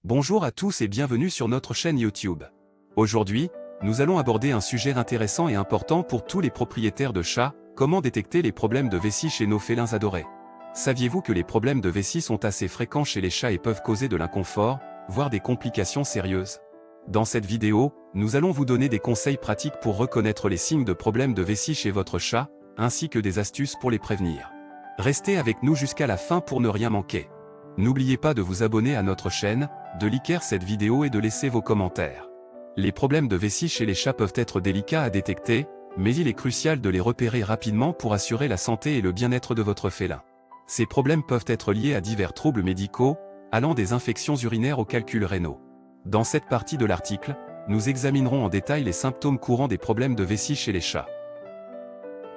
Bonjour à tous et bienvenue sur notre chaîne YouTube. Aujourd'hui, nous allons aborder un sujet intéressant et important pour tous les propriétaires de chats, comment détecter les problèmes de vessie chez nos félins adorés. Saviez-vous que les problèmes de vessie sont assez fréquents chez les chats et peuvent causer de l'inconfort, voire des complications sérieuses? Dans cette vidéo, nous allons vous donner des conseils pratiques pour reconnaître les signes de problèmes de vessie chez votre chat, ainsi que des astuces pour les prévenir. Restez avec nous jusqu'à la fin pour ne rien manquer. N'oubliez pas de vous abonner à notre chaîne, de liker cette vidéo et de laisser vos commentaires. Les problèmes de vessie chez les chats peuvent être délicats à détecter, mais il est crucial de les repérer rapidement pour assurer la santé et le bien-être de votre félin. Ces problèmes peuvent être liés à divers troubles médicaux, allant des infections urinaires aux calculs rénaux. Dans cette partie de l'article, nous examinerons en détail les symptômes courants des problèmes de vessie chez les chats.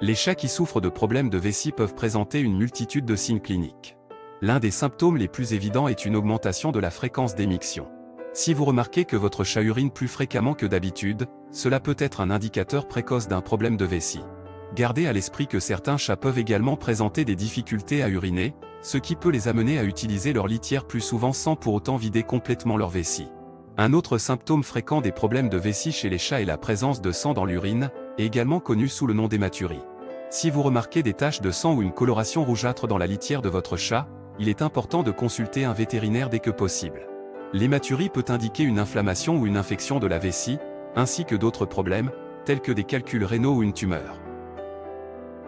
Les chats qui souffrent de problèmes de vessie peuvent présenter une multitude de signes cliniques. L'un des symptômes les plus évidents est une augmentation de la fréquence d'émiction. Si vous remarquez que votre chat urine plus fréquemment que d'habitude, cela peut être un indicateur précoce d'un problème de vessie. Gardez à l'esprit que certains chats peuvent également présenter des difficultés à uriner, ce qui peut les amener à utiliser leur litière plus souvent sans pour autant vider complètement leur vessie. Un autre symptôme fréquent des problèmes de vessie chez les chats est la présence de sang dans l'urine, également connu sous le nom d'hématurie. Si vous remarquez des taches de sang ou une coloration rougeâtre dans la litière de votre chat, il est important de consulter un vétérinaire dès que possible. L'hématurie peut indiquer une inflammation ou une infection de la vessie, ainsi que d'autres problèmes, tels que des calculs rénaux ou une tumeur.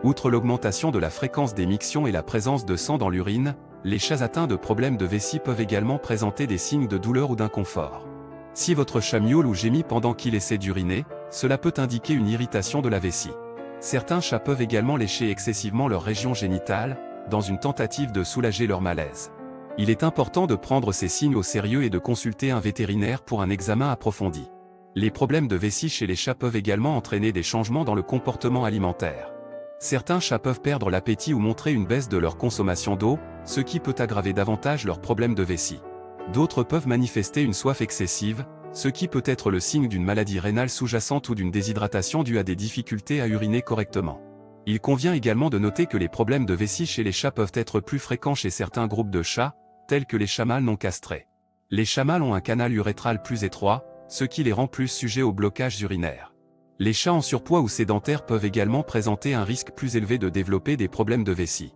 Outre l'augmentation de la fréquence d'émiction et la présence de sang dans l'urine, les chats atteints de problèmes de vessie peuvent également présenter des signes de douleur ou d'inconfort. Si votre chat miaule ou gémit pendant qu'il essaie d'uriner, cela peut indiquer une irritation de la vessie. Certains chats peuvent également lécher excessivement leur région génitale, dans une tentative de soulager leur malaise. Il est important de prendre ces signes au sérieux et de consulter un vétérinaire pour un examen approfondi. Les problèmes de vessie chez les chats peuvent également entraîner des changements dans le comportement alimentaire. Certains chats peuvent perdre l'appétit ou montrer une baisse de leur consommation d'eau, ce qui peut aggraver davantage leurs problèmes de vessie. D'autres peuvent manifester une soif excessive, ce qui peut être le signe d'une maladie rénale sous-jacente ou d'une déshydratation due à des difficultés à uriner correctement. Il convient également de noter que les problèmes de vessie chez les chats peuvent être plus fréquents chez certains groupes de chats, tels que les chats mâles non castrés. Les chats mâles ont un canal urétral plus étroit, ce qui les rend plus sujets aux blocages urinaires. Les chats en surpoids ou sédentaires peuvent également présenter un risque plus élevé de développer des problèmes de vessie.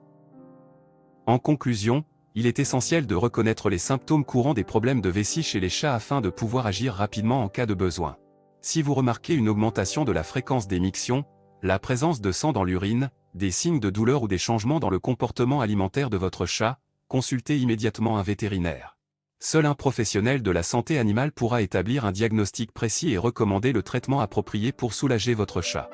En conclusion, il est essentiel de reconnaître les symptômes courants des problèmes de vessie chez les chats afin de pouvoir agir rapidement en cas de besoin. Si vous remarquez une augmentation de la fréquence d'émiction, la présence de sang dans l'urine, des signes de douleur ou des changements dans le comportement alimentaire de votre chat, consultez immédiatement un vétérinaire. Seul un professionnel de la santé animale pourra établir un diagnostic précis et recommander le traitement approprié pour soulager votre chat.